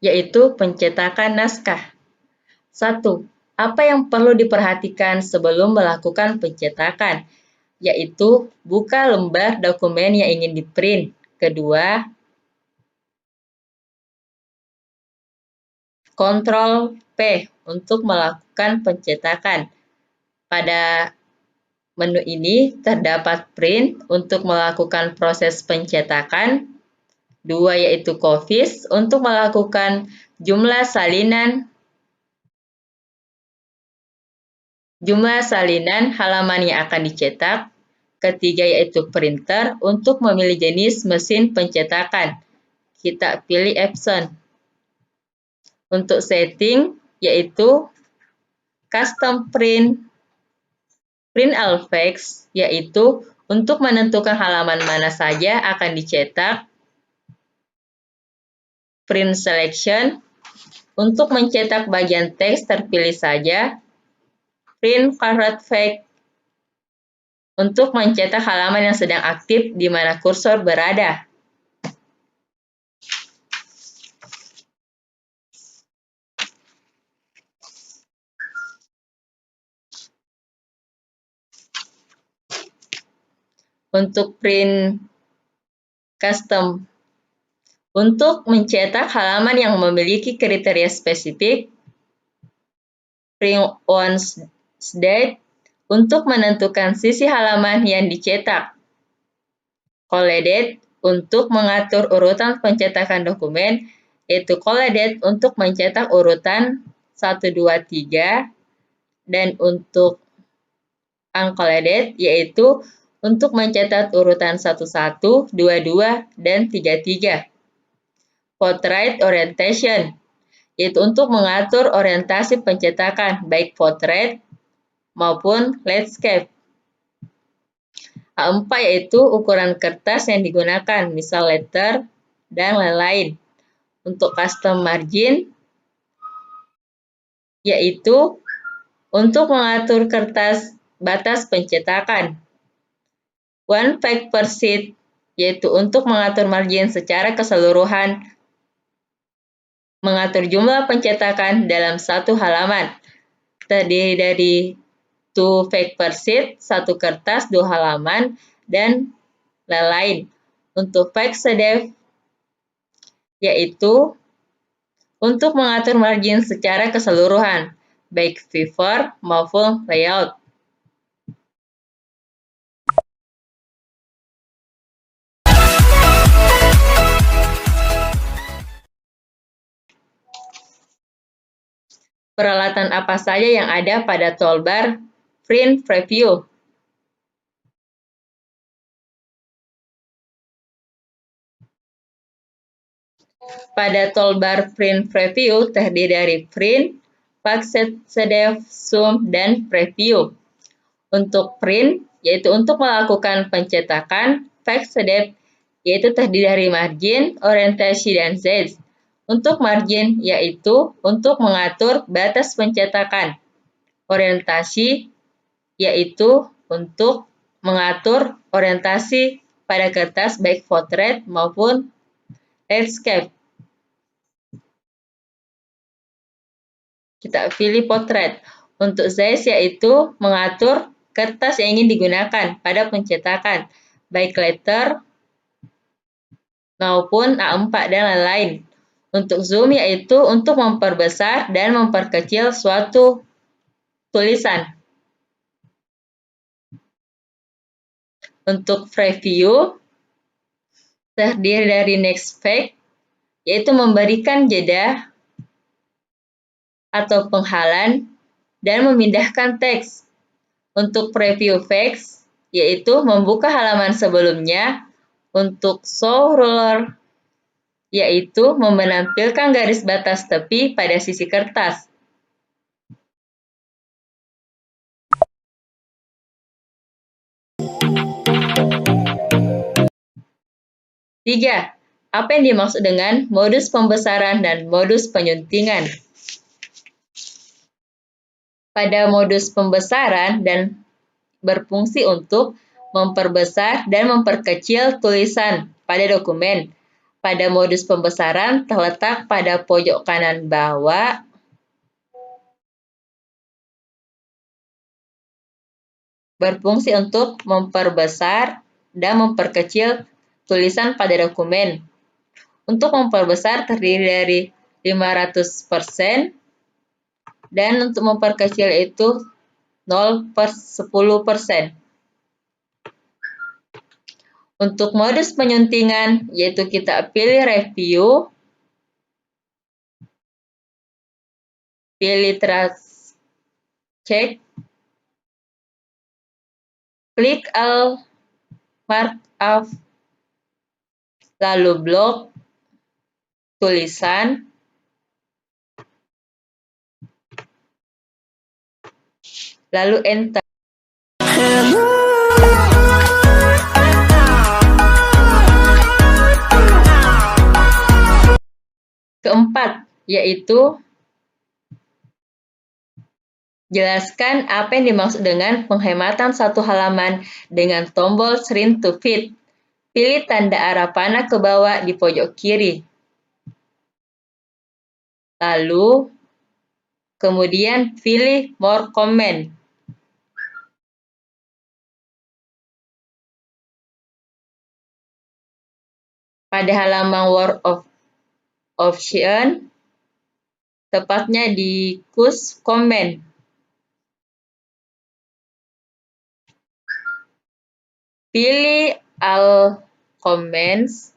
yaitu pencetakan naskah. 1. Apa yang perlu diperhatikan sebelum melakukan pencetakan? Yaitu buka lembar dokumen yang ingin di-print. Kedua, Ctrl P untuk melakukan pencetakan. Pada menu ini terdapat print untuk melakukan proses pencetakan. 2 yaitu Copies untuk melakukan jumlah salinan halaman yang akan dicetak. Ketiga yaitu Printer untuk memilih jenis mesin pencetakan. Kita pilih Epson. Untuk setting yaitu Custom Print All Facts, yaitu untuk menentukan halaman mana saja akan dicetak. Print Selection untuk mencetak bagian teks terpilih saja. Print Current Fact untuk mencetak halaman yang sedang aktif di mana kursor berada. Untuk print custom, untuk mencetak halaman yang memiliki kriteria spesifik. Print once date untuk menentukan sisi halaman yang dicetak. Collected untuk mengatur urutan pencetakan dokumen, yaitu collected untuk mencetak urutan 1, 2, 3, dan untuk uncollected yaitu untuk mencetak urutan 1, 1, 2, 2, dan 3, 3. Portrait Orientation yaitu untuk mengatur orientasi pencetakan baik portrait maupun landscape. A4 yaitu ukuran kertas yang digunakan, misal letter dan lain-lain. Untuk custom margin yaitu untuk mengatur kertas batas pencetakan. One page per sheet yaitu untuk mengatur margin secara keseluruhan, mengatur jumlah pencetakan dalam satu halaman. Terdiri dari 2 page per sheet, 1 kertas, 2 halaman, dan lain-lain. Untuk page sedef yaitu untuk mengatur margin secara keseluruhan, baik paper maupun layout. Peralatan apa saja yang ada pada toolbar Print Preview? Pada toolbar Print Preview terdiri dari Print, Page Sedef, Zoom, dan Preview. Untuk Print, yaitu untuk melakukan pencetakan. Page Sedef, yaitu terdiri dari margin, orientasi, dan size. Untuk margin, yaitu untuk mengatur batas pencetakan. Orientasi, yaitu untuk mengatur orientasi pada kertas baik portrait maupun landscape. Kita pilih portrait. Untuk size yaitu mengatur kertas yang ingin digunakan pada pencetakan, baik letter maupun A4 dan lain-lain. Untuk zoom yaitu untuk memperbesar dan memperkecil suatu tulisan. Untuk preview terdiri dari next page, yaitu memberikan jeda atau penghalang dan memindahkan teks. Untuk preview page, yaitu membuka halaman sebelumnya. Untuk show ruler, yaitu menampilkan garis batas tepi pada sisi kertas. Tiga, apa yang dimaksud dengan modus pembesaran dan modus penyuntingan? Pada modus pembesaran dan berfungsi untuk memperbesar dan memperkecil tulisan pada dokumen Pada modus pembesaran terletak pada pojok kanan bawah. Berfungsi untuk memperbesar dan memperkecil tulisan pada dokumen. Untuk memperbesar terdiri dari 500% dan untuk memperkecil itu 0/10%. Untuk modus penyuntingan, yaitu kita pilih review, pilih trust check, klik all markup, lalu blok tulisan, lalu enter. Keempat, yaitu jelaskan apa yang dimaksud dengan penghematan satu halaman dengan tombol shrink to fit. Pilih tanda arah panah ke bawah di pojok kiri. Lalu, kemudian pilih more comment. Pada halaman word of option, tepatnya di choose comment. Pilih all comments.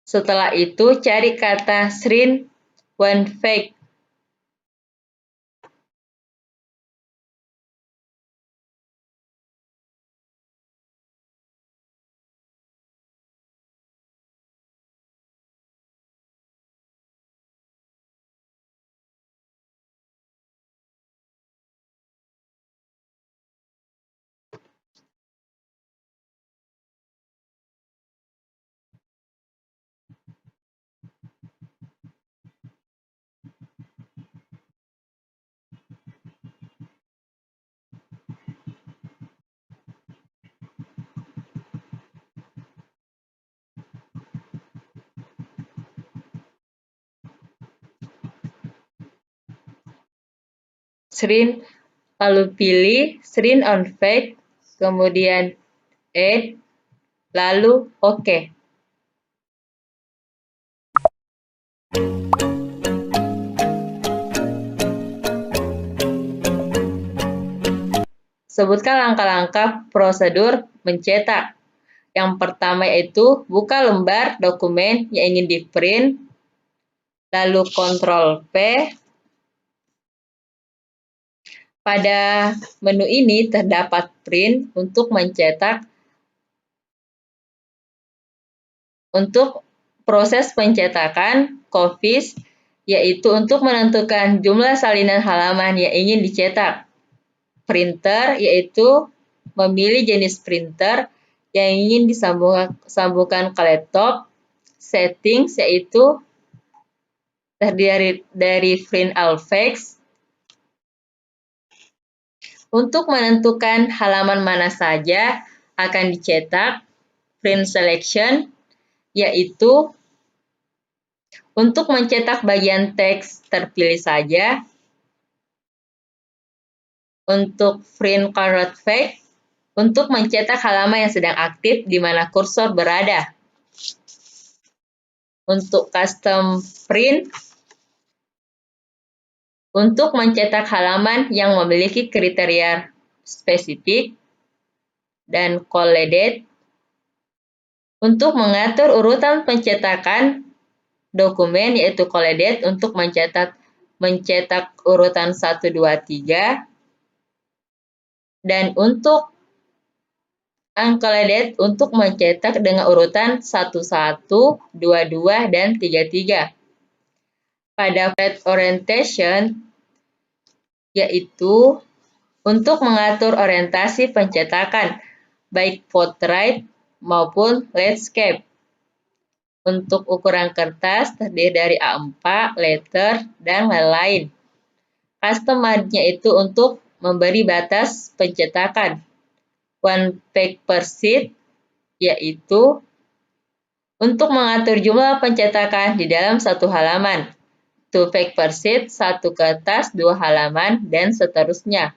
Setelah itu cari kata shrink when fake. Shrink, lalu pilih shrink on fake, kemudian add, lalu OK. Sebutkan langkah-langkah prosedur mencetak. Yang pertama yaitu buka lembar dokumen yang ingin di-print, lalu Ctrl P. Pada menu ini terdapat print untuk mencetak. Untuk proses pencetakan, copies, yaitu untuk menentukan jumlah salinan halaman yang ingin dicetak. Printer, yaitu memilih jenis printer yang ingin disambungkan ke laptop. Settings, yaitu terdiri dari print all text. Untuk menentukan halaman mana saja akan dicetak, print selection, yaitu untuk mencetak bagian teks terpilih saja. Untuk print current page, untuk mencetak halaman yang sedang aktif di mana kursor berada. Untuk custom print, untuk mencetak halaman yang memiliki kriteria spesifik. Dan collected, untuk mengatur urutan pencetakan dokumen, yaitu collected untuk mencetak urutan 1, 2, 3. Dan untuk uncollected untuk mencetak dengan urutan 1, 1, 2, 2, dan 3, 3. Pada flat orientation, yaitu untuk mengatur orientasi pencetakan, baik portrait maupun landscape. Untuk ukuran kertas terdiri dari A4, letter, dan lain-lain. Custom margin-nya itu untuk memberi batas pencetakan. One page per sheet, yaitu Untuk mengatur jumlah pencetakan di dalam satu halaman. To fake per sheet, satu kertas, 2 halaman, dan seterusnya.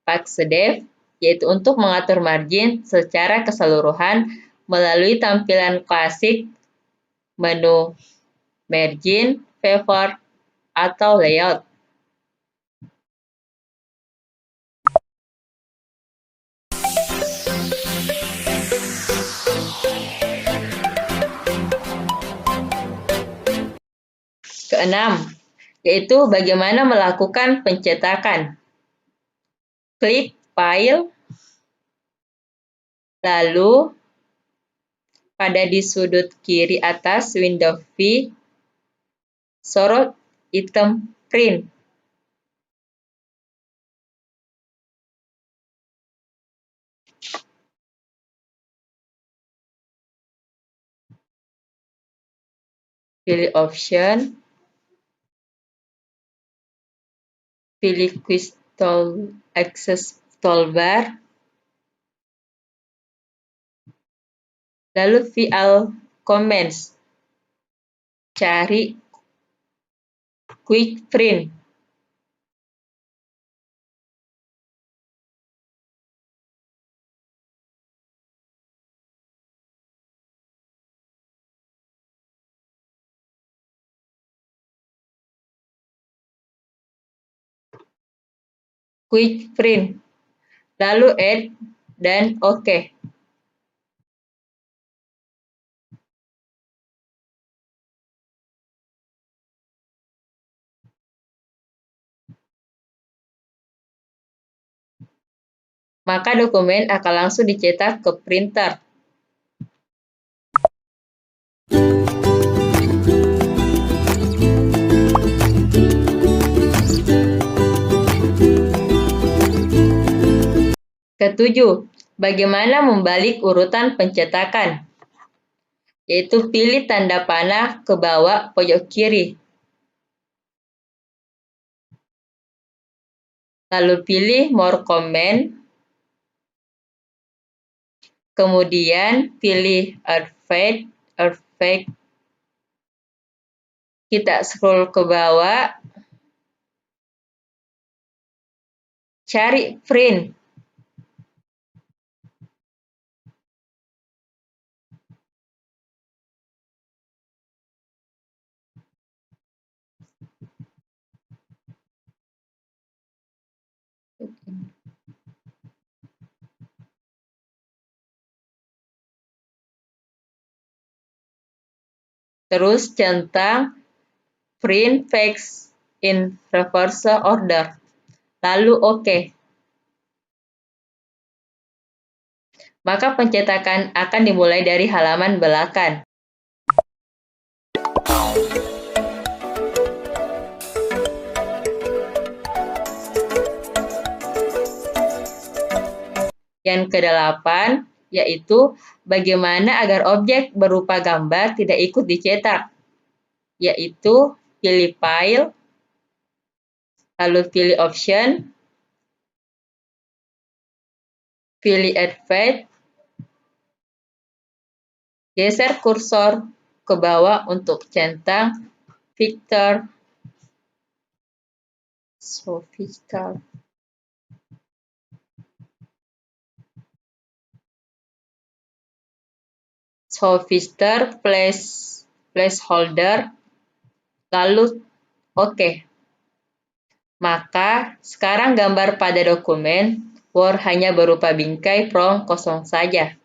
Pagsedef, yaitu untuk mengatur margin secara keseluruhan melalui tampilan klasik menu margin, favor, atau layout. Keenam, yaitu bagaimana melakukan pencetakan. Klik File, lalu pada di sudut kiri atas window V, sorot item Print. Pilih Option, pilih Quick Access Toolbar, lalu File Commands, cari Quick Print. Quick Print, lalu Add dan OK. Maka dokumen akan langsung dicetak ke printer. Ketujuh, bagaimana membalik urutan pencetakan? Yaitu pilih tanda panah ke bawah pojok kiri. Lalu pilih More Comment. Kemudian pilih Artifact. Kita scroll ke bawah. Cari Print. Terus centang Print Facts in Reverse Order. Lalu OK. Maka pencetakan akan dimulai dari halaman belakang. Yang kedelapan, yaitu bagaimana agar objek berupa gambar tidak ikut dicetak. Yaitu pilih File, lalu pilih Option, pilih Advanced, geser kursor ke bawah untuk centang Victor Sophisticated. Placeholder, lalu OK. Maka sekarang gambar pada dokumen Word hanya berupa bingkai prompt kosong saja.